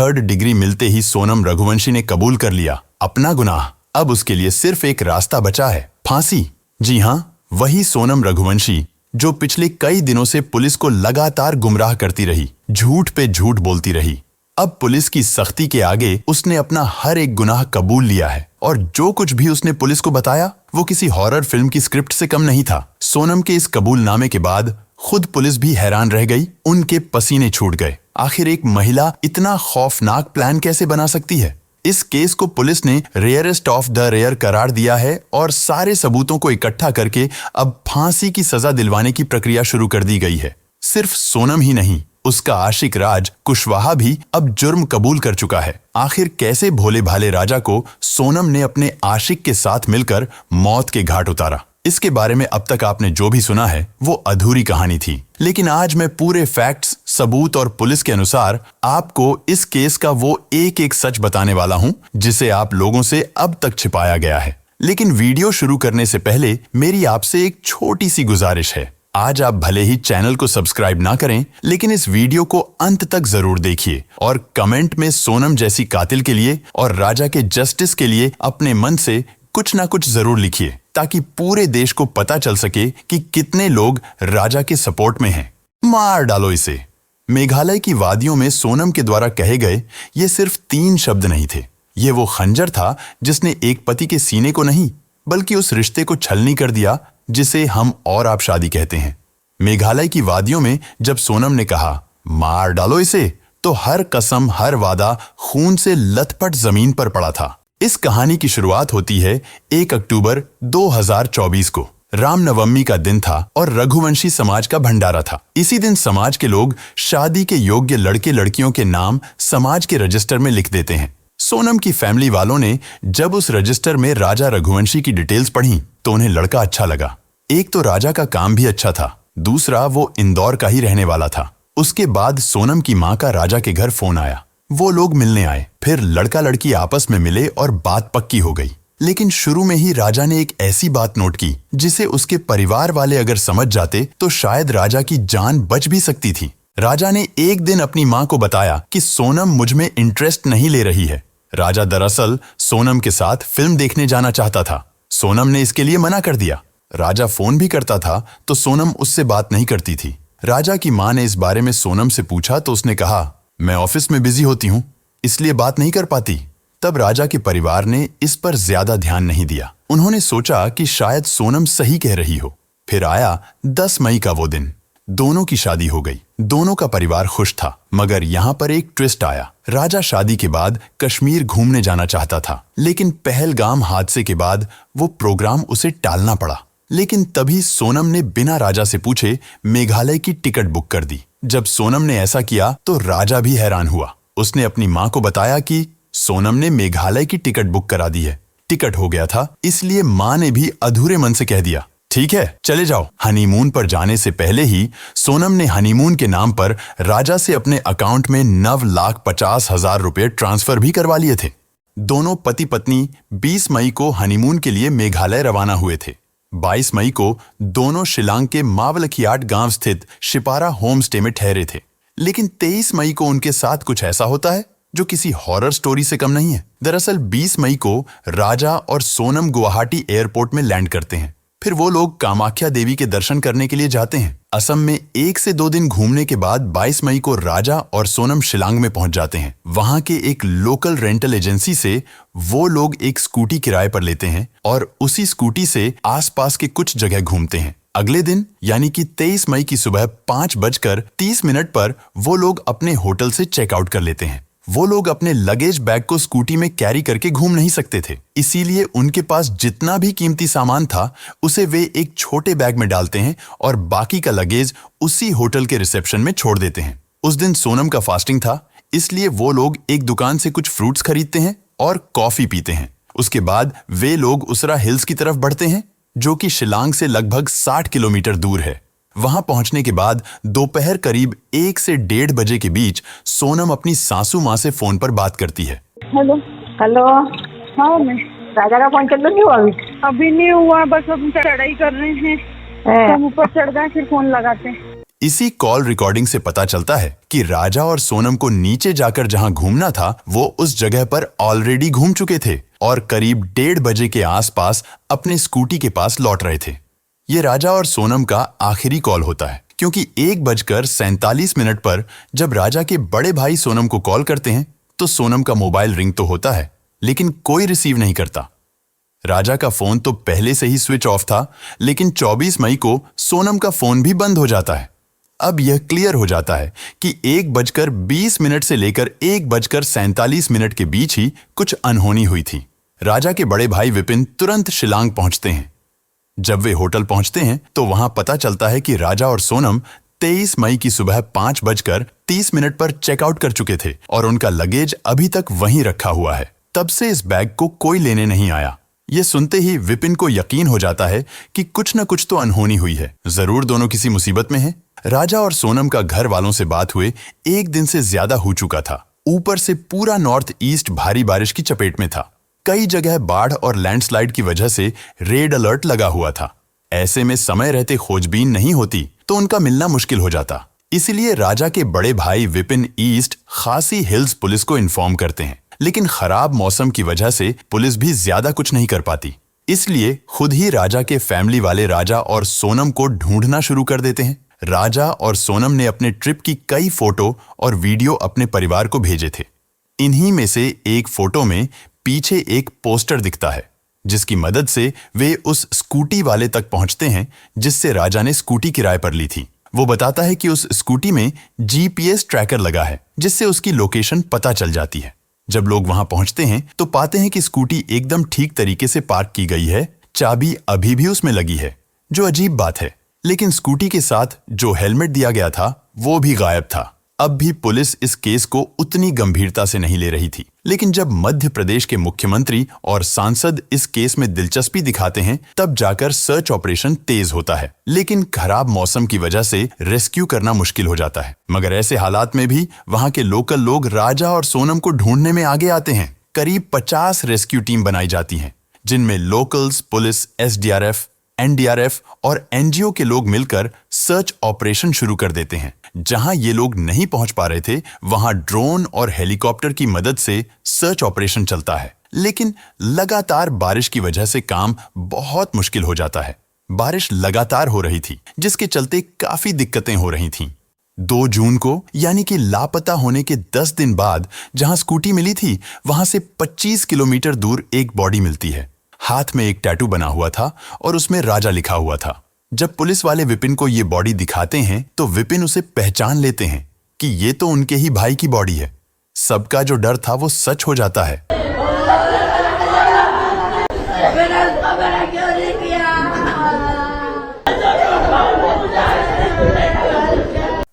Third degree मिलते ही सोनम रघुवंशी ने कबूल कर लिया अपना गुनाह। अब उसके लिए सिर्फ एक रास्ता बचा है, फांसी। जी हाँ, वही सोनम रघुवंशी जो पिछले कई दिनों से पुलिस को लगातार गुमराह करती रही, झूठ पे झूठ बोलती रही। अब पुलिस की सख्ती के आगे उसने अपना हर एक गुनाह कबूल लिया है और जो कुछ भी उसने पुलिस को बताया वो किसी हॉरर फिल्म की स्क्रिप्ट से कम नहीं था। सोनम के इस कबूलनामे के बाद खुद पुलिस भी हैरान रह गई, उनके पसीने छूट गए। आखिर एक महिला इतना खौफनाक प्लान कैसे बना सकती है? इस केस को पुलिस ने रेयरेस्ट ऑफ द रेयर करार दिया है और सारे सबूतों को इकट्ठा करके अब फांसी की सजा दिलवाने की प्रक्रिया शुरू कर दी गई है। सिर्फ सोनम ही नहीं, उसका आशिक राज कुशवाहा भी अब जुर्म कबूल कर चुका है। आखिर कैसे भोले भाले राजा को सोनम ने अपने आशिक के साथ मिलकर मौत के घाट उतारा? इसके बारे में अब तक आपने जो भी सुना है वो अधूरी कहानी थी, लेकिन आज मैं पूरे फैक्ट्स, सबूत और पुलिस के अनुसार आपको इस केस का वो एक एक सच बताने वाला हूं जिसे आप लोगों से अब तक छिपाया गया है। लेकिन वीडियो शुरू करने से पहले मेरी आपसे एक छोटी सी गुजारिश है। आज आप भले ही चैनल को सब्सक्राइब ना करें, लेकिन इस वीडियो को अंत तक जरूर देखिए और कमेंट में सोनम जैसी कातिल के लिए और राजा के जस्टिस के लिए अपने मन से कुछ ना कुछ जरूर लिखिए, ताकि पूरे देश को पता चल सके कि कितने लोग राजा के सपोर्ट में हैं। मार डालो इसे। मेघालय की वादियों में सोनम के द्वारा कहे गए ये सिर्फ 3 शब्द नहीं थे। ये वो खंजर था जिसने एक पति के सीने को नहीं, बल्कि उस रिश्ते को छलनी कर दिया जिसे हम और आप शादी कहते हैं। मेघालय की वादियों में जब सोनम ने कहा मार डालो इसे, तो हर कसम, हर वादा खून से लथपथ जमीन पर पड़ा था। इस कहानी की शुरुआत होती है 1 अक्टूबर 2024 को। रामनवमी का दिन था और रघुवंशी समाज का भंडारा था। इसी दिन समाज के लोग शादी के योग्य लड़के लड़कियों के नाम समाज के रजिस्टर में लिख देते हैं। सोनम की फैमिली वालों ने जब उस रजिस्टर में राजा रघुवंशी की डिटेल्स पढ़ी तो उन्हें लड़का अच्छा लगा। एक तो राजा का काम भी अच्छा था, दूसरा वो इंदौर का ही रहने वाला था। उसके बाद सोनम की माँ का राजा के घर फोन आया। वो लोग मिलने आए, फिर लड़का लड़की आपस में मिले और बात पक्की हो गई। लेकिन शुरू में ही राजा ने एक ऐसी बात नोट की जिसे उसके परिवार वाले अगर समझ जाते तो शायद राजा की जान बच भी सकती थी। राजा ने एक दिन अपनी माँ को बताया कि सोनम मुझ में इंटरेस्ट नहीं ले रही है। राजा दरअसल सोनम के साथ फिल्म देखने जाना चाहता था। सोनम ने इसके लिए मना कर दिया। राजा फोन भी करता था तो सोनम उससे बात नहीं करती थी। राजा की माँ ने इस बारे में सोनम से पूछा तो उसने कहा, मैं ऑफिस में बिजी होती हूँ, इसलिए बात नहीं कर पाती। तब राजा के परिवार ने इस पर ज्यादा ध्यान नहीं दिया। उन्होंने सोचा कि शायद सोनम सही कह रही हो। फिर आया 10 मई का वो दिन। दोनों की शादी हो गई। दोनों का परिवार खुश था, मगर यहाँ पर एक ट्विस्ट आया। राजा शादी के बाद कश्मीर घूमने जाना चाहता था, लेकिन पहलगाम हादसे के बाद वो प्रोग्राम उसे टालना पड़ा। लेकिन तभी सोनम ने बिना राजा से पूछे मेघालय की टिकट बुक कर दी। जब सोनम ने ऐसा किया तो राजा भी हैरान हुआ। उसने अपनी माँ को बताया कि सोनम ने मेघालय की टिकट बुक करा दी है। टिकट हो गया था, इसलिए माँ ने भी अधूरे मन से कह दिया, ठीक है चले जाओ। हनीमून पर जाने से पहले ही सोनम ने हनीमून के नाम पर राजा से अपने अकाउंट में 9,50,000 रुपए ट्रांसफर भी करवा लिए थे। दोनों पति पत्नी 20 मई को हनीमून के लिए मेघालय रवाना हुए थे। 22 मई को दोनों शिलांग के मावलखियाट गांव स्थित शिपारा होम स्टे में ठहरे थे। लेकिन 23 मई को उनके साथ कुछ ऐसा होता है जो किसी हॉरर स्टोरी से कम नहीं है। दरअसल 20 मई को राजा और सोनम गुवाहाटी एयरपोर्ट में लैंड करते हैं। फिर वो लोग कामाख्या देवी के दर्शन करने के लिए जाते हैं। असम में 1 से 2 दिन घूमने के बाद 22 मई को राजा और सोनम शिलांग में पहुंच जाते हैं। वहां के एक लोकल रेंटल एजेंसी से वो लोग एक स्कूटी किराए पर लेते हैं और उसी स्कूटी से आसपास के कुछ जगह घूमते हैं। अगले दिन यानी कि 23 मई की सुबह 5:30 पर वो लोग अपने होटल से चेकआउट कर लेते हैं। वो लोग अपने लगेज बैग को स्कूटी में कैरी करके घूम नहीं सकते थे, इसीलिए उनके पास जितना भी कीमती सामान था उसे वे एक छोटे बैग में डालते हैं और बाकी का लगेज उसी होटल के रिसेप्शन में छोड़ देते हैं। उस दिन सोनम का फास्टिंग था, इसलिए वो लोग एक दुकान से कुछ फ्रूट्स खरीदते हैं और कॉफी पीते हैं। उसके बाद वे लोग उसरा हिल्स की तरफ बढ़ते हैं, जो कि शिलांग से लगभग 60 किलोमीटर दूर है। वहां पहुंचने के बाद दोपहर करीब 1 से 1:30 बजे के बीच सोनम अपनी सासू माँ से फोन पर बात करती है। Hello hello. हाँ मैं राजा का फोन चल नहीं हुआ अभी नहीं हुआ, बस हम चढ़ाई कर रहे हैं। है? हम ऊपर चढ़ गए फिर फोन लगाते हैं। इसी कॉल रिकॉर्डिंग से पता चलता है कि राजा और सोनम को नीचे जाकर जहां घूमना था वो उस जगह पर ऑलरेडी घूम चुके थे और करीब 1:30 बजे के आसपास अपने स्कूटी के पास लौट रहे थे। ये राजा और सोनम का आखिरी कॉल होता है, क्योंकि 1:47 पर जब राजा के बड़े भाई सोनम को कॉल करते हैं तो सोनम का मोबाइल रिंग तो होता है लेकिन कोई रिसीव नहीं करता। राजा का फोन तो पहले से ही स्विच ऑफ था, लेकिन 24 मई को सोनम का फोन भी बंद हो जाता है। अब यह क्लियर हो जाता है कि 1:20 से लेकर 1:47 के बीच ही कुछ अनहोनी हुई थी। राजा के बड़े भाई विपिन तुरंत शिलांग पहुंचते हैं। जब वे होटल पहुंचते हैं तो वहां पता चलता है कि राजा और सोनम 23 मई की सुबह 5:30 पर चेकआउट कर चुके थे और उनका लगेज अभी तक वहीं रखा हुआ है। तब से इस बैग को कोई लेने नहीं आया। ये सुनते ही विपिन को यकीन हो जाता है कि कुछ न कुछ तो अनहोनी हुई है, जरूर दोनों किसी मुसीबत में हैं। राजा और सोनम का घर वालों से बात हुए 1 दिन से ज्यादा हो चुका था। ऊपर से पूरा नॉर्थ ईस्ट भारी बारिश की चपेट में था। कई जगह बाढ़ और लैंडस्लाइड की वजह से रेड अलर्ट लगा हुआ था। ऐसे में समय रहते खोजबीन नहीं होती तो उनका मिलना मुश्किल हो जाता। इसलिए राजा के बड़े भाई विपिन ईस्ट खासी हिल्स पुलिस को इन्फॉर्म करते हैं, लेकिन खराब मौसम की वजह से पुलिस भी ज्यादा कुछ नहीं कर पाती। इसलिए खुद ही राजा के फैमिली वाले राजा और सोनम को ढूंढना शुरू कर देते हैं। राजा और सोनम ने अपने ट्रिप की कई फोटो और वीडियो अपने परिवार को भेजे थे। इन्हीं में से एक फोटो में पीछे एक पोस्टर दिखता है, जिसकी मदद से वे उस स्कूटी वाले तक पहुंचते हैं जिससे राजा ने स्कूटी किराए पर ली थी। वो बताता है कि उस स्कूटी में GPS ट्रैकर लगा है, जिससे उसकी लोकेशन पता चल जाती है। जब लोग वहां पहुंचते हैं तो पाते हैं कि स्कूटी एकदम ठीक तरीके से पार्क की गई है, चाबी अभी भी उसमें लगी है, जो अजीब बात है। लेकिन स्कूटी के साथ जो हेलमेट दिया गया था वो भी गायब था। अब भी पुलिस इस केस को उतनी गंभीरता से नहीं ले रही थी, लेकिन जब मध्य प्रदेश के मुख्यमंत्री और सांसद इस केस में दिलचस्पी दिखाते हैं तब जाकर सर्च ऑपरेशन तेज होता है। लेकिन खराब मौसम की वजह से रेस्क्यू करना मुश्किल हो जाता है। मगर ऐसे हालात में भी वहां के लोकल लोग राजा और सोनम को ढूंढने में आगे आते हैं। करीब 50 रेस्क्यू टीम बनाई जाती हैं, जिनमें लोकल्स, पुलिस, SDRF, NDRF और NGO के लोग मिलकर सर्च ऑपरेशन शुरू कर देते हैं। जहां ये लोग नहीं पहुंच पा रहे थे वहां ड्रोन और हेलीकॉप्टर की मदद से सर्च ऑपरेशन चलता है, लेकिन लगातार बारिश की वजह से काम बहुत मुश्किल हो जाता है। बारिश लगातार हो रही थी, जिसके चलते काफी दिक्कतें हो रही थीं। 2 जून को यानी कि लापता होने के 10 दिन बाद जहां स्कूटी मिली थी वहां से 25 किलोमीटर दूर एक बॉडी मिलती है। हाथ में एक टैटू बना हुआ था और उसमें राजा लिखा हुआ था। जब पुलिस वाले विपिन को ये बॉडी दिखाते हैं तो विपिन उसे पहचान लेते हैं कि ये तो उनके ही भाई की बॉडी है। सबका जो डर था वो सच हो जाता है।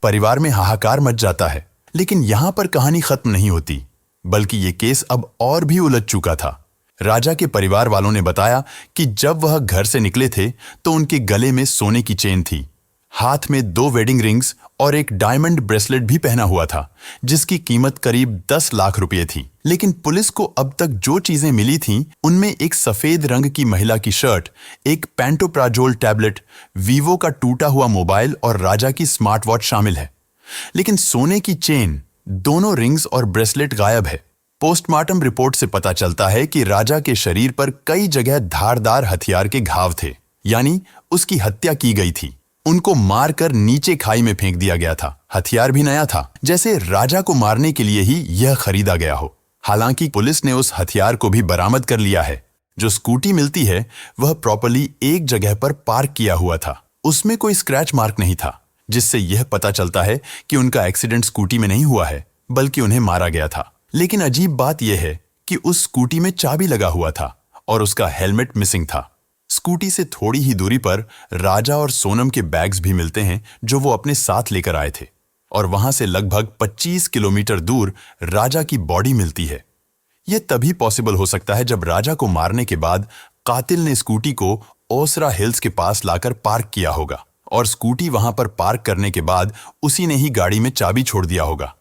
परिवार में हाहाकार मच जाता है, लेकिन यहां पर कहानी खत्म नहीं होती, बल्कि ये केस अब और भी उलझ चुका था। राजा के परिवार वालों ने बताया कि जब वह घर से निकले थे तो उनके गले में सोने की चेन थी, हाथ में 2 वेडिंग रिंग्स और एक डायमंड ब्रेसलेट भी पहना हुआ था, जिसकी कीमत करीब 10 लाख रुपए थी। लेकिन पुलिस को अब तक जो चीजें मिली थीं, उनमें एक सफेद रंग की महिला की शर्ट, एक पैंटोप्राजोल टैबलेट, वीवो का टूटा हुआ मोबाइल और राजा की स्मार्ट वॉच शामिल है। लेकिन सोने की चेन, दोनों रिंग्स और ब्रेसलेट गायब है। पोस्टमार्टम रिपोर्ट से पता चलता है कि राजा के शरीर पर कई जगह धारदार हथियार के घाव थे, यानी उसकी हत्या की गई थी। उनको मारकर नीचे खाई में फेंक दिया गया था। हथियार भी नया था, जैसे राजा को मारने के लिए ही यह खरीदा गया हो। हालांकि पुलिस ने उस हथियार को भी बरामद कर लिया है। जो स्कूटी मिलती है वह प्रॉपर्ली एक जगह पर पार्क किया हुआ था। उसमें कोई स्क्रैच मार्क नहीं था, जिससे यह पता चलता है कि उनका एक्सीडेंट स्कूटी में नहीं हुआ है, बल्कि उन्हें मारा गया था। लेकिन अजीब बात यह है कि उस स्कूटी में चाबी लगा हुआ था और उसका हेलमेट मिसिंग था। स्कूटी से थोड़ी ही दूरी पर राजा और सोनम के बैग्स भी मिलते हैं, जो वो अपने साथ लेकर आए थे, और वहां से लगभग 25 किलोमीटर दूर राजा की बॉडी मिलती है। यह तभी पॉसिबल हो सकता है जब राजा को मारने के बाद कातिल ने स्कूटी को ओसरा हिल्स के पास लाकर पार्क किया होगा, और स्कूटी वहां पर पार्क करने के बाद उसी ने ही गाड़ी में चाबी छोड़ दिया होगा।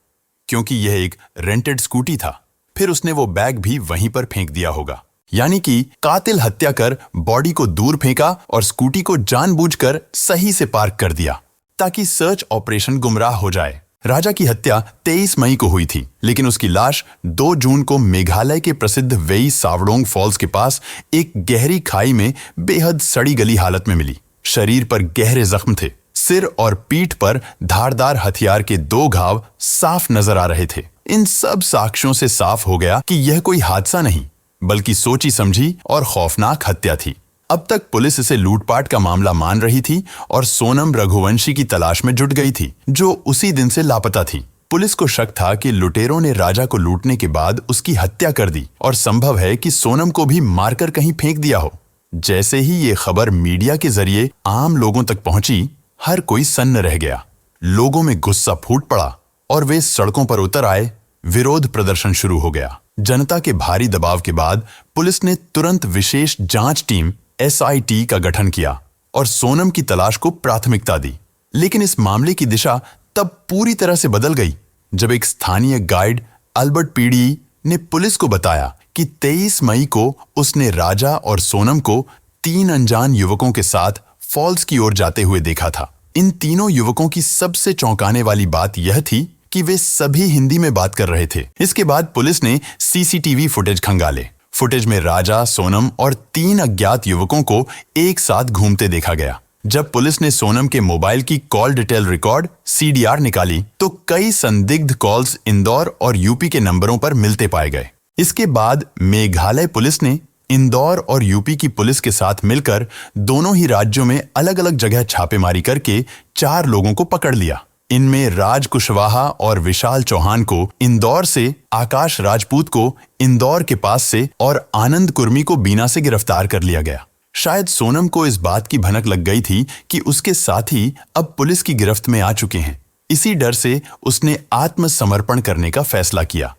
क्योंकि यह एक रेंटेड स्कूटी था, फिर उसने वो बैग भी वहीं पर फेंक दिया होगा। यानी कि कातिल हत्या कर बॉडी को दूर फेंका और स्कूटी को जानबूझकर सही से पार्क कर दिया। ताकि सर्च ऑपरेशन गुमराह हो जाए। राजा की हत्या 23 मई को हुई थी, लेकिन उसकी लाश 2 जून को मेघालय के प्रसिद्ध वेई सावडोंग फॉल्स के पास एक गहरी खाई में बेहद सड़ी गली हालत में मिली। शरीर पर गहरे जख्म थे। सिर और पीठ पर धारदार हथियार के 2 घाव साफ नजर आ रहे थे। इन सब साक्ष्यों से साफ हो गया कि यह कोई हादसा नहीं, बल्कि सोची समझी और खौफनाक हत्या थी। अब तक पुलिस इसे लूटपाट का मामला मान रही थी और सोनम रघुवंशी की तलाश में जुट गई थी, जो उसी दिन से लापता थी। पुलिस को शक था कि लुटेरों ने राजा को लूटने के बाद उसकी हत्या कर दी और संभव है कि सोनम को भी मारकर कहीं फेंक दिया हो। जैसे ही ये खबर मीडिया के जरिए आम लोगों तक पहुंची, हर कोई सन्न रह गया। लोगों में गुस्सा फूट पड़ा और वे सड़कों पर उतर आए। विरोध प्रदर्शन शुरू हो गया। जनता के भारी दबाव के बाद पुलिस ने तुरंत विशेष जांच टीम SIT का गठन किया और सोनम की तलाश को प्राथमिकता दी। लेकिन इस मामले की दिशा तब पूरी तरह से बदल गई जब एक स्थानीय गाइड अल्बर्ट पीडी ने पुलिस को बताया कि 23 मई को उसने राजा और सोनम को 3 अनजान युवकों के साथ फॉल्स की ओर जाते हुए देखा था। इन तीनों युवकों की सबसे चौंकाने वाली बात यह थी कि वे सभी हिंदी में बात कर रहे थे। इसके बाद पुलिस ने CCTV फुटेज खंगाले। फुटेज में राजा, सोनम और 3 अज्ञात युवकों को एक साथ घूमते देखा गया। जब पुलिस ने सोनम के मोबाइल की कॉल डिटेल रिकॉर्ड CDR निकाली, तो कई संदिग्ध कॉल्स इंदौर और यूपी के नंबरों पर मिलते पाए गए। इसके बाद मेघालय पुलिस ने इंदौर और यूपी की पुलिस के साथ मिलकर दोनों ही राज्यों में अलग अलग जगह छापेमारी करके 4 लोगों को पकड़ लिया। इनमें राज कुशवाहा और विशाल चौहान को इंदौर से, आकाश राजपूत को इंदौर के पास से और आनंद कुर्मी को बीना से गिरफ्तार कर लिया गया। शायद सोनम को इस बात की भनक लग गई थी कि उसके साथी अब पुलिस की गिरफ्त में आ चुके हैं। इसी डर से उसने आत्मसमर्पण करने का फैसला किया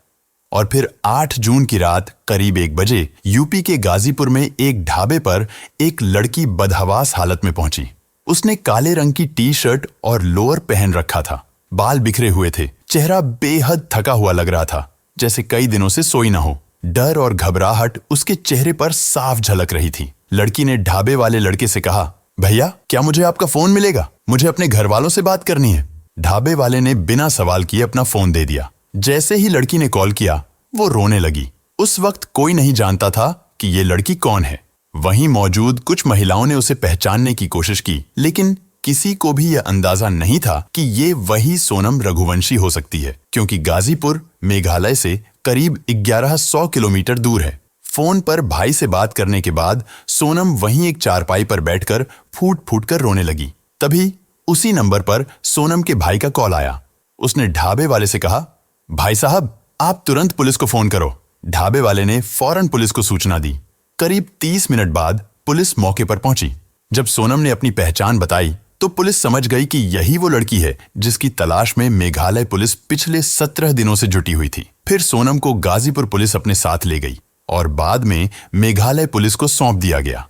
और फिर 8 जून की रात करीब 1 बजे यूपी के गाजीपुर में एक ढाबे पर एक लड़की बदहवास हालत में पहुंची। उसने काले रंग की टी-शर्ट और लोअर पहन रखा था। बाल बिखरे हुए थे। चेहरा बेहद थका हुआ लग रहा था, जैसे कई दिनों से सोई ना हो। डर और घबराहट उसके चेहरे पर साफ झलक रही थी। लड़की ने ढाबे वाले लड़के से कहा, भैया क्या मुझे आपका फोन मिलेगा? मुझे अपने घर वालों से बात करनी है। ढाबे वाले ने बिना सवाल किए अपना फोन दे दिया। जैसे ही लड़की ने कॉल किया, वो रोने लगी। उस वक्त कोई नहीं जानता था कि ये लड़की कौन है। वहीं मौजूद कुछ महिलाओं ने उसे पहचानने की कोशिश की, लेकिन किसी को भी यह अंदाजा नहीं था कि ये वही सोनम रघुवंशी हो सकती है, क्योंकि गाजीपुर मेघालय से करीब 1100 किलोमीटर दूर है। फोन पर भाई से बात करने के बाद सोनम वहीं एक चारपाई पर बैठकर फूट फूट कर रोने लगी। तभी उसी नंबर पर सोनम के भाई का कॉल आया। उसने ढाबे वाले से कहा, भाई साहब आप तुरंत पुलिस को फोन करो। ढाबे वाले ने फौरन पुलिस को सूचना दी। करीब 30 मिनट बाद पुलिस मौके पर पहुंची। जब सोनम ने अपनी पहचान बताई तो पुलिस समझ गई कि यही वो लड़की है जिसकी तलाश में मेघालय पुलिस पिछले 17 दिनों से जुटी हुई थी। फिर सोनम को गाजीपुर पुलिस अपने साथ ले गई और बाद में मेघालय पुलिस को सौंप दिया गया।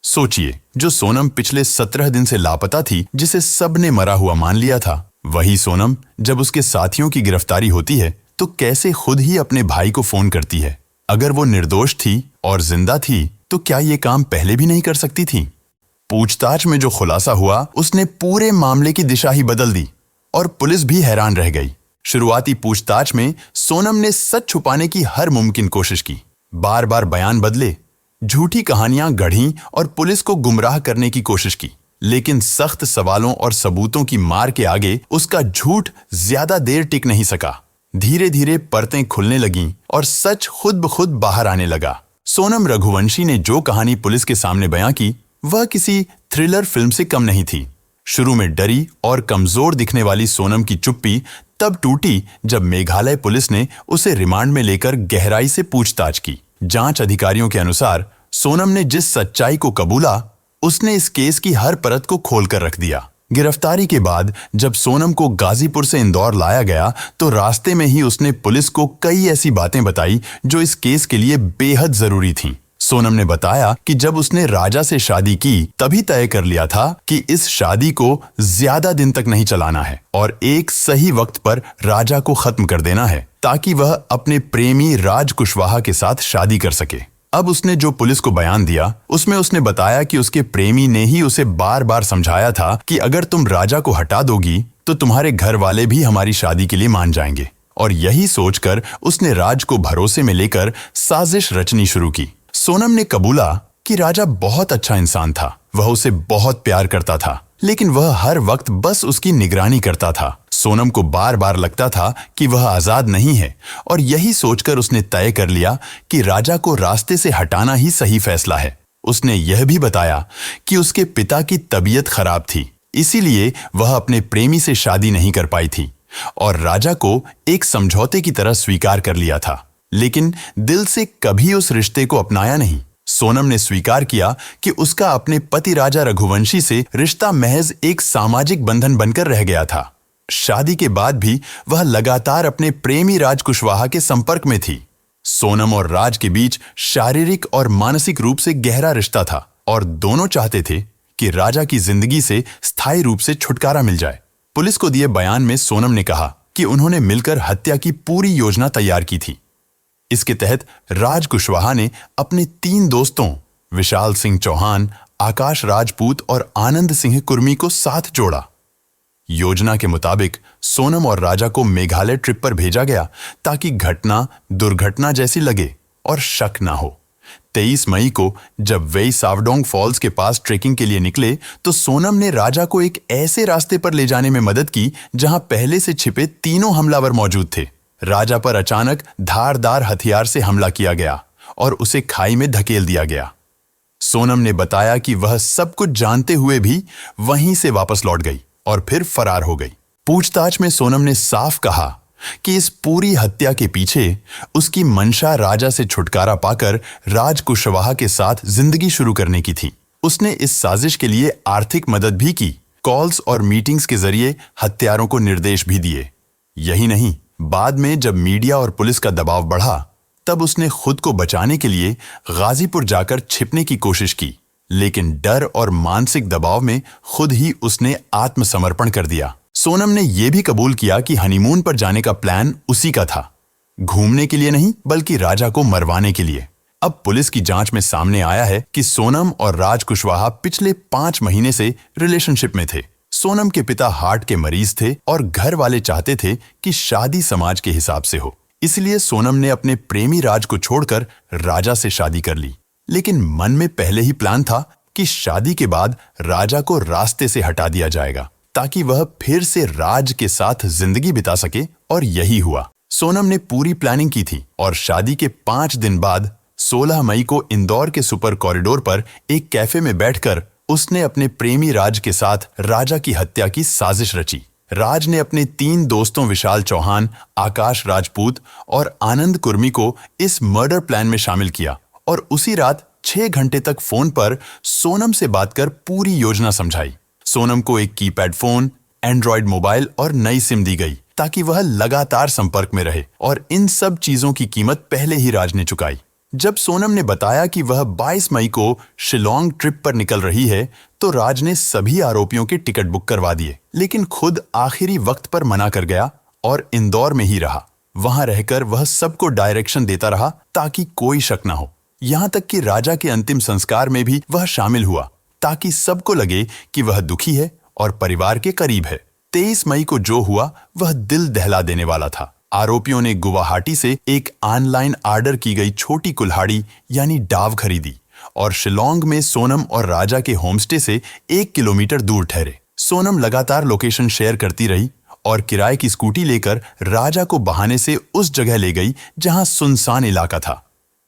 सोचिए, जो सोनम पिछले 17 दिन से लापता थी, जिसे सबने मरा हुआ मान लिया था, वही सोनम जब उसके साथियों की गिरफ्तारी होती है तो कैसे खुद ही अपने भाई को फोन करती है। अगर वो निर्दोष थी और जिंदा थी तो क्या ये काम पहले भी नहीं कर सकती थी? पूछताछ में जो खुलासा हुआ उसने पूरे मामले की दिशा ही बदल दी और पुलिस भी हैरान रह गई। शुरुआती पूछताछ में सोनम ने सच छुपाने की हर मुमकिन कोशिश की। बार बार बयान बदले, झूठी कहानियां गढ़ी और पुलिस को गुमराह करने की कोशिश की, लेकिन सख्त सवालों और सबूतों की मार के आगे उसका झूठ ज्यादा देर टिक नहीं सका। धीरे धीरे परतें खुलने लगीं और सच खुद ब खुद बाहर आने लगा। सोनम रघुवंशी ने जो कहानी पुलिस के सामने बयां की, वह किसी थ्रिलर फिल्म से कम नहीं थी। शुरू में डरी और कमजोर दिखने वाली सोनम की चुप्पी तब टूटी जब मेघालय पुलिस ने उसे रिमांड में लेकर गहराई से पूछताछ की। जांच अधिकारियों के अनुसार सोनम ने जिस सच्चाई को कबूला, उसने इस केस की हर परत को खोलकर रख दिया। गिरफ्तारी के बाद जब सोनम को गाजीपुर से इंदौर लाया गया तो रास्ते में ही उसने पुलिस को कई ऐसी बातें बताई जो इस केस के लिए बेहद जरूरी थीं। सोनम ने बताया कि जब उसने राजा से शादी की तभी तय कर लिया था कि इस शादी को ज्यादा दिन तक नहीं चलाना है और एक सही वक्त पर राजा को खत्म कर देना है ताकि वह अपने प्रेमी राज कुशवाहा के साथ शादी कर सके। अब उसने जो पुलिस को बयान दिया उसमें उसने बताया कि उसके प्रेमी ने ही उसे बार बार समझाया था कि अगर तुम राजा को हटा दोगी तो तुम्हारे घर वाले भी हमारी शादी के लिए मान जाएंगे। और यही सोचकर उसने राज को भरोसे में लेकर साजिश रचनी शुरू की। सोनम ने कबूला कि राजा बहुत अच्छा इंसान था, वह उसे बहुत प्यार करता था, लेकिन वह हर वक्त बस उसकी निगरानी करता था। सोनम को बार बार लगता था कि वह आजाद नहीं है और यही सोचकर उसने तय कर लिया कि राजा को रास्ते से हटाना ही सही फैसला है। उसने यह भी बताया कि उसके पिता की तबीयत खराब थी, इसीलिए वह अपने प्रेमी से शादी नहीं कर पाई थी और राजा को एक समझौते की तरह स्वीकार कर लिया था, लेकिन दिल से कभी उस रिश्ते को अपनाया नहीं। सोनम ने स्वीकार किया कि उसका अपने पति राजा रघुवंशी से रिश्ता महज एक सामाजिक बंधन बनकर रह गया था। शादी के बाद भी वह लगातार अपने प्रेमी राज कुशवाहा के संपर्क में थी। सोनम और राज के बीच शारीरिक और मानसिक रूप से गहरा रिश्ता था और दोनों चाहते थे कि राजा की जिंदगी से स्थायी रूप से छुटकारा मिल जाए। पुलिस को दिए बयान में सोनम ने कहा कि उन्होंने मिलकर हत्या की पूरी योजना तैयार की थी। इसके तहत राज कुशवाहा ने अपने 3 दोस्तों विशाल सिंह चौहान, आकाश राजपूत और आनंद सिंह कुर्मी को साथ जोड़ा। योजना के मुताबिक सोनम और राजा को मेघालय ट्रिप पर भेजा गया ताकि घटना दुर्घटना जैसी लगे और शक ना हो। 23 मई को जब वे सावडोंग फॉल्स के पास ट्रेकिंग के लिए निकले तो सोनम ने राजा को एक ऐसे रास्ते पर ले जाने में मदद की जहां पहले से छिपे 3 हमलावर मौजूद थे। राजा पर अचानक धारदार हथियार से हमला किया गया और उसे खाई में धकेल दिया गया। सोनम ने बताया कि वह सब कुछ जानते हुए भी वहीं से वापस लौट गई और फिर फरार हो गई। पूछताछ में सोनम ने साफ कहा कि इस पूरी हत्या के पीछे उसकी मंशा राजा से छुटकारा पाकर राज कुशवाहा के साथ जिंदगी शुरू करने की थी। उसने इस साजिश के लिए आर्थिक मदद भी की, कॉल्स और मीटिंग्स के जरिए हत्यारों को निर्देश भी दिए। यही नहीं, बाद में जब मीडिया और पुलिस का दबाव बढ़ा तब उसने खुद को बचाने के लिए गाजीपुर जाकर छिपने की कोशिश की, लेकिन डर और मानसिक दबाव में खुद ही उसने आत्मसमर्पण कर दिया। सोनम ने यह भी कबूल किया कि हनीमून पर जाने का प्लान उसी का था, घूमने के लिए नहीं बल्कि राजा को मरवाने के लिए। अब पुलिस की जांच में सामने आया है कि सोनम और राज कुशवाहा पिछले 5 महीने से रिलेशनशिप में थे। सोनम के पिता हार्ट के मरीज थे और घर वाले चाहते थे कि शादी समाज के हिसाब से हो, इसलिए सोनम ने अपने प्रेमी राज को छोड़कर राजा से शादी कर ली। लेकिन मन में पहले ही प्लान था कि शादी के बाद राजा को रास्ते से हटा दिया जाएगा ताकि वह फिर से राज के साथ जिंदगी बिता सके, और यही हुआ। सोनम ने पूरी प्लानिंग की थी और शादी के 5 दिन बाद 16 मई को इंदौर के सुपर कॉरिडोर पर एक कैफे में बैठकर उसने अपने प्रेमी राज के साथ राजा की हत्या की साजिश रची। राज ने अपने 3 दोस्तों विशाल चौहान, आकाश राजपूत और आनंद कुर्मी को इस मर्डर प्लान में शामिल किया और उसी रात 6 घंटे तक फोन पर सोनम से बात कर पूरी योजना समझाई। सोनम को एक कीपैड फोन, एंड्रॉयड मोबाइल और नई सिम दी गई ताकि वह लगातार संपर्क में रहे, और इन सब चीजों की कीमत पहले ही राज ने चुकाई। जब सोनम ने बताया कि वह 22 मई को शिलोंग ट्रिप पर निकल रही है तो राज ने सभी आरोपियों के टिकट बुक करवा दिए, लेकिन खुद आखिरी वक्त पर मना कर गया और इंदौर में ही रहा। वहां रहकर वह सबको डायरेक्शन देता रहा ताकि कोई शक ना हो। यहां तक कि राजा के अंतिम संस्कार में भी वह शामिल हुआ ताकि सबको लगे कि वह दुखी है और परिवार के करीब है। 23 मई को जो हुआ वह दिल दहला देने वाला था। आरोपियों ने गुवाहाटी से एक ऑनलाइन ऑर्डर की गई छोटी कुल्हाड़ी यानी डाव खरीदी और शिलोंग में सोनम और राजा के होमस्टे से 1 किलोमीटर दूर ठहरे। सोनम लगातार लोकेशन शेयर करती रही और किराए की स्कूटी लेकर राजा को बहाने से उस जगह ले गई जहां सुनसान इलाका था।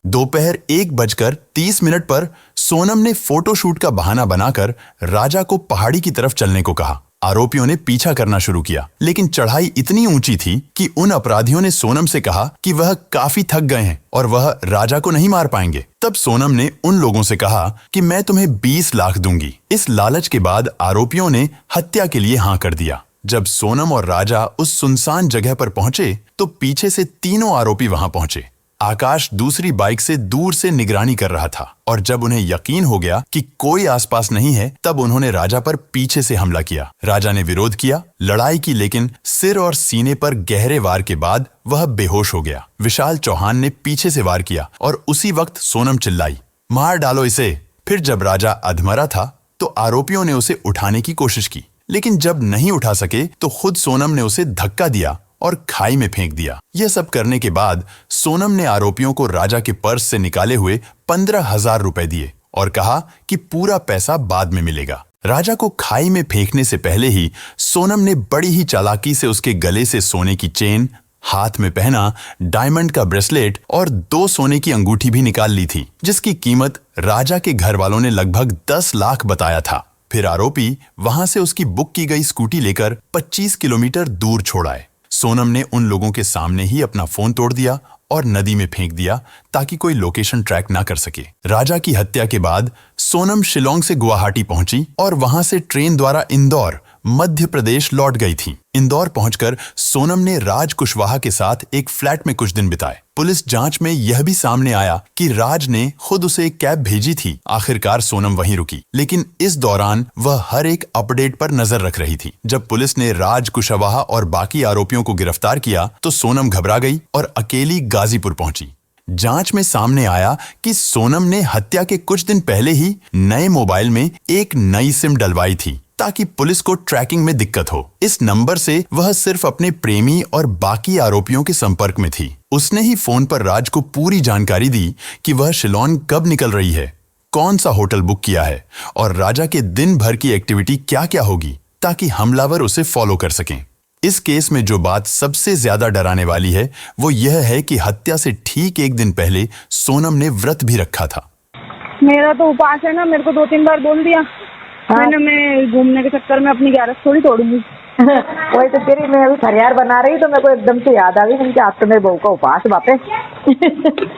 दोपहर 1:30 पर सोनम ने फोटोशूट का बहाना बनाकर राजा को पहाड़ी की तरफ चलने को कहा। आरोपियों ने पीछा करना शुरू किया, लेकिन चढ़ाई इतनी ऊंची थी कि उन अपराधियों ने सोनम से कहा कि वह काफी थक गए हैं और वह राजा को नहीं मार पाएंगे। तब सोनम ने उन लोगों से कहा कि मैं तुम्हें 20 लाख दूंगी। इस लालच के बाद आरोपियों ने हत्या के लिए हाँ कर दिया। जब सोनम और राजा उस सुनसान जगह पर पहुंचे तो पीछे से तीनों आरोपी वहां पहुंचे। आकाश दूसरी बाइक से दूर से निगरानी कर रहा था और जब उन्हें यकीन हो गया कि कोई आसपास नहीं है, तब उन्होंने राजा पर पीछे से हमला किया। राजा ने विरोध किया, लड़ाई की, लेकिन सिर और सीने पर गहरे वार के बाद वह बेहोश हो गया। विशाल चौहान ने पीछे से वार किया और उसी वक्त सोनम चिल्लाई, मार डालो इसे। फिर जब राजा अधमरा था तो आरोपियों ने उसे उठाने की कोशिश की, लेकिन जब नहीं उठा सके तो खुद सोनम ने उसे धक्का दिया और खाई में फेंक दिया। यह सब करने के बाद सोनम ने आरोपियों को राजा के पर्स से निकाले हुए 15,000 रुपए दिए और कहा कि पूरा पैसा बाद में मिलेगा। राजा को खाई में फेंकने से पहले ही सोनम ने बड़ी ही चालाकी से उसके गले से सोने की चेन, हाथ में पहना डायमंड का ब्रेसलेट और 2 सोने की अंगूठी भी निकाल ली थी, जिसकी कीमत राजा के घर वालों ने लगभग 10 लाख बताया था। फिर आरोपी वहां से उसकी बुक की गई स्कूटी लेकर 25 किलोमीटर दूर छोड़ आए। सोनम ने उन लोगों के सामने ही अपना फोन तोड़ दिया और नदी में फेंक दिया ताकि कोई लोकेशन ट्रैक ना कर सके। राजा की हत्या के बाद सोनम शिलोंग से गुवाहाटी पहुंची और वहां से ट्रेन द्वारा इंदौर, मध्य प्रदेश लौट गई थी। इंदौर पहुंचकर सोनम ने राज कुशवाहा के साथ एक फ्लैट में कुछ दिन बिताए। पुलिस जांच में यह भी सामने आया कि राज ने खुद उसे एक कैब भेजी थी। आखिरकार सोनम वहीं रुकी, लेकिन इस दौरान वह हर एक अपडेट पर नजर रख रही थी। जब पुलिस ने राज कुशवाहा और बाकी आरोपियों को गिरफ्तार किया तो सोनम घबरा गई और अकेली गाजीपुर पहुंची। जांच में सामने आया कि सोनम ने हत्या के कुछ दिन पहले ही नए मोबाइल में एक नई सिम डलवाई थी ताकि पुलिस को ट्रैकिंग में दिक्कत हो। इस नंबर से वह सिर्फ अपने प्रेमी और बाकी आरोपियों के संपर्क में थी। उसने ही फोन पर राज को पूरी जानकारी दी कि वह शिलोंग कब निकल रही है, कौन सा होटल बुक किया है और राजा के दिन भर की एक्टिविटी क्या क्या होगी, ताकि हमलावर उसे फॉलो कर सकें। इस केस में जो बात सबसे ज्यादा डराने वाली है वो यह है कि हत्या से ठीक एक दिन पहले सोनम ने व्रत भी रखा था। मेरा तो उपास है ना, मेरे को 2-3 बार बोल दिया। मैंने मैं घूमने के चक्कर में अपनी 11 थोड़ी तोड़ूंगी। वही तो तेरी, मैं अभी फरियार बना रही तो मेरे को एकदम से याद आ गई कि आज तो मेरे बहू का उपास बापे।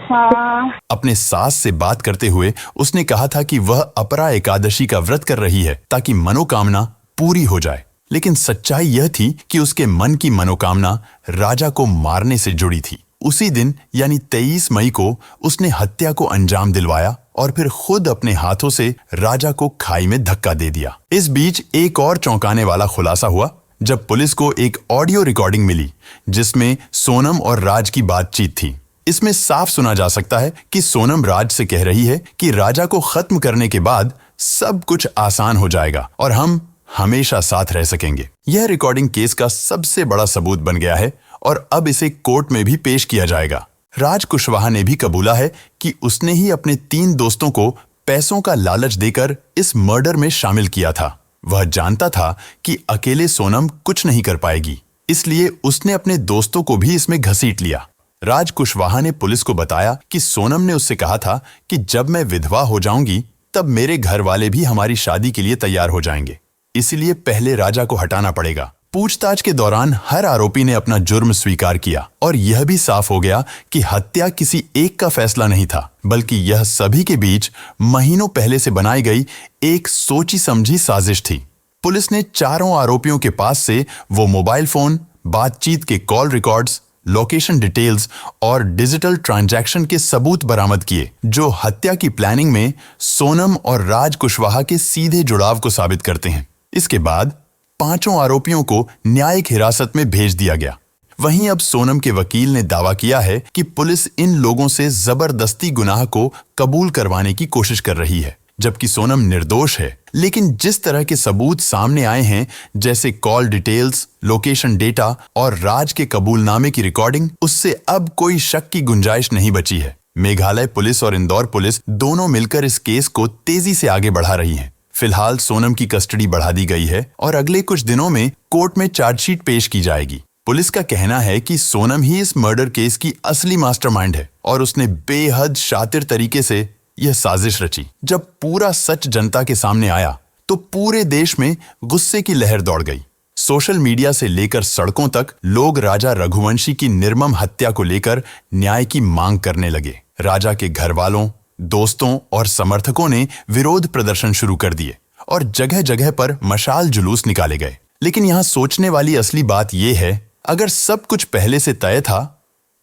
हाँ। अपने सास से बात करते हुए उसने कहा था कि वह अपरा एकादशी का व्रत कर रही है ताकि मनोकामना पूरी हो जाए, लेकिन सच्चाई यह थी कि उसके मन की मनोकामना राजा को मारने से जुड़ी थी। उसी दिन यानी 23 मई को उसने हत्या को अंजाम दिलवाया और फिर खुद अपने हाथों से राजा को खाई में धक्का दे दिया। इस बीच एक और चौंकाने वाला खुलासा हुआ जब पुलिस को एक ऑडियो रिकॉर्डिंग मिली जिसमें सोनम और राज की बातचीत थी। इसमें साफ सुना जा सकता है कि सोनम राज से कह रही है कि राजा को खत्म करने के बाद सब कुछ आसान हो जाएगा और हम हमेशा साथ रह सकेंगे। यह रिकॉर्डिंग केस का सबसे बड़ा सबूत बन गया है और अब इसे कोर्ट में भी पेश किया जाएगा। राज कुशवाहा ने भी कबूला है कि उसने ही अपने 3 दोस्तों को पैसों का लालच देकर इस मर्डर में शामिल किया था। वह जानता था कि अकेले सोनम कुछ नहीं कर पाएगी, इसलिए उसने अपने दोस्तों को भी इसमें घसीट लिया। राज कुशवाहा ने पुलिस को बताया कि सोनम ने उससे कहा था कि जब मैं विधवा हो जाऊंगी तब मेरे घर वाले भी हमारी शादी के लिए तैयार हो जाएंगे, इसलिए पहले राजा को हटाना पड़ेगा। पूछताछ के दौरान हर आरोपी ने अपना जुर्म स्वीकार किया और यह भी साफ हो गया कि हत्या किसी एक का फैसला नहीं था, बल्कि यह सभी के बीच महीनों पहले से बनाई गई एक सोची समझी साजिश थी। पुलिस ने चारों आरोपियों के पास से वो मोबाइल फोन, बातचीत के कॉल रिकॉर्ड्स, लोकेशन डिटेल्स और डिजिटल ट्रांजैक्शन के सबूत बरामद किए जो हत्या की प्लानिंग में सोनम और राज कुशवाहा के सीधे जुड़ाव को साबित करते हैं। इसके बाद 5 आरोपियों को न्यायिक हिरासत में भेज दिया गया। वहीं अब सोनम के वकील ने दावा किया है कि पुलिस इन लोगों से जबरदस्ती गुनाह को कबूल करवाने की कोशिश कर रही है, जबकि सोनम निर्दोष है। लेकिन जिस तरह के सबूत सामने आए हैं, जैसे कॉल डिटेल्स, लोकेशन डेटा और राज के कबूलनामे की रिकॉर्डिंग, उससे अब कोई शक की गुंजाइश नहीं बची है। मेघालय पुलिस और इंदौर पुलिस दोनों मिलकर इस केस को तेजी से आगे बढ़ा रही हैं। फिलहाल सोनम की कस्टडी बढ़ा दी गई है और अगले कुछ दिनों में कोर्ट में चार्जशीट पेश की जाएगी। पुलिस का कहना है कि सोनम ही इस मर्डर केस की असली मास्टरमाइंड है और उसने बेहद शातिर तरीके से यह साजिश रची। जब पूरा सच जनता के सामने आया तो पूरे देश में गुस्से की लहर दौड़ गई। सोशल मीडिया से लेकर सड़कों तक लोग राजा रघुवंशी की निर्मम हत्या को लेकर न्याय की मांग करने लगे। राजा के घर वालों, दोस्तों और समर्थकों ने विरोध प्रदर्शन शुरू कर दिए और जगह जगह पर मशाल जुलूस निकाले गए। लेकिन यहाँ सोचने वाली असली बात यह है, अगर सब कुछ पहले से तय था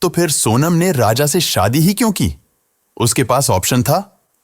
तो फिर सोनम ने राजा से शादी ही क्यों की? उसके पास ऑप्शन था।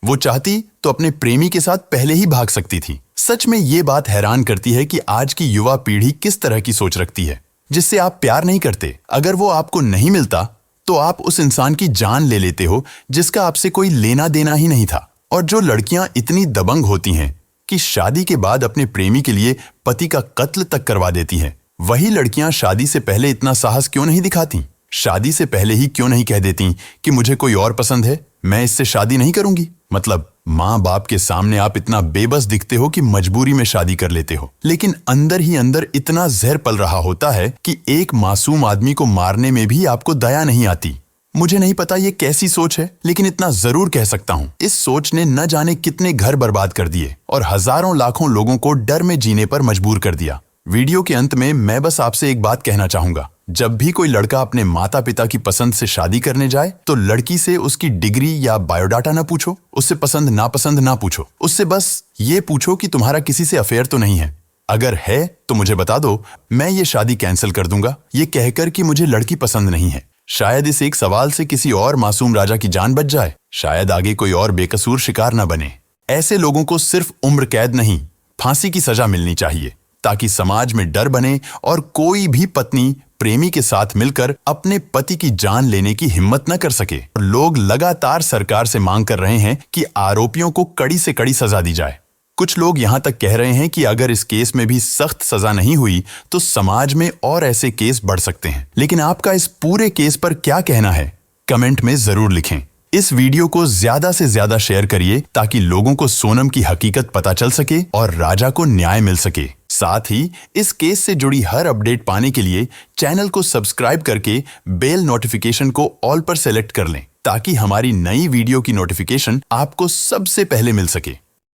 वो चाहती तो अपने प्रेमी के साथ पहले ही भाग सकती थी। सच में ये बात हैरान करती है कि आज की युवा पीढ़ी किस तरह की सोच रखती है। जिससे आप प्यार नहीं करते, अगर वो आपको नहीं मिलता तो आप उस इंसान की जान ले लेते हो जिसका आपसे कोई लेना देना ही नहीं था। और जो लड़कियां इतनी दबंग होती हैं कि शादी के बाद अपने प्रेमी के लिए पति का कत्ल तक करवा देती हैं, वही लड़कियां शादी से पहले इतना साहस क्यों नहीं दिखाती? शादी से पहले ही क्यों नहीं कह देती कि मुझे कोई और पसंद है, मैं इससे शादी नहीं करूंगी? मतलब माँ बाप के सामने आप इतना बेबस दिखते हो कि मजबूरी में शादी कर लेते हो, लेकिन अंदर ही अंदर इतना जहर पल रहा होता है कि एक मासूम आदमी को मारने में भी आपको दया नहीं आती। मुझे नहीं पता ये कैसी सोच है, लेकिन इतना जरूर कह सकता हूँ, इस सोच ने न जाने कितने घर बर्बाद कर दिए और हजारों लाखों लोगों को डर में जीने पर मजबूर कर दिया। वीडियो के अंत में मैं बस आपसे एक बात कहना चाहूंगा, जब भी कोई लड़का अपने माता पिता की पसंद से शादी करने जाए तो लड़की से उसकी डिग्री या बायोडाटा ना पूछो, उससे पसंद नापसंद ना पूछो, उससे बस ये पूछो कि तुम्हारा किसी से अफेयर तो नहीं है। अगर है तो मुझे बता दो, मैं ये शादी कैंसिल कर दूंगा, ये कहकर कि मुझे लड़की पसंद नहीं है। शायद इस एक सवाल से किसी और मासूम राजा की जान बच जाए, शायद आगे कोई और बेकसूर शिकार न बने। ऐसे लोगों को सिर्फ उम्र कैद नहीं, फांसी की सजा मिलनी चाहिए, ताकि समाज में डर बने और कोई भी पत्नी प्रेमी के साथ मिलकर अपने पति की जान लेने की हिम्मत न कर सके। लोग लगातार सरकार से मांग कर रहे हैं कि आरोपियों को कड़ी से कड़ी सजा दी जाए। कुछ लोग यहां तक कह रहे हैं कि अगर इस केस में भी सख्त सजा नहीं हुई तो समाज में और ऐसे केस बढ़ सकते हैं। लेकिन आपका इस पूरे केस पर क्या कहना है, कमेंट में जरूर लिखें। इस वीडियो को ज्यादा से ज्यादा शेयर करिए ताकि लोगों को सोनम की हकीकत पता चल सके और राजा को न्याय मिल सके। साथ ही इस केस से जुड़ी हर अपडेट पाने के लिए चैनल को सब्सक्राइब करके बेल नोटिफिकेशन को ऑल पर सेलेक्ट कर लें, ताकि हमारी नई वीडियो की नोटिफिकेशन आपको सबसे पहले मिल सके।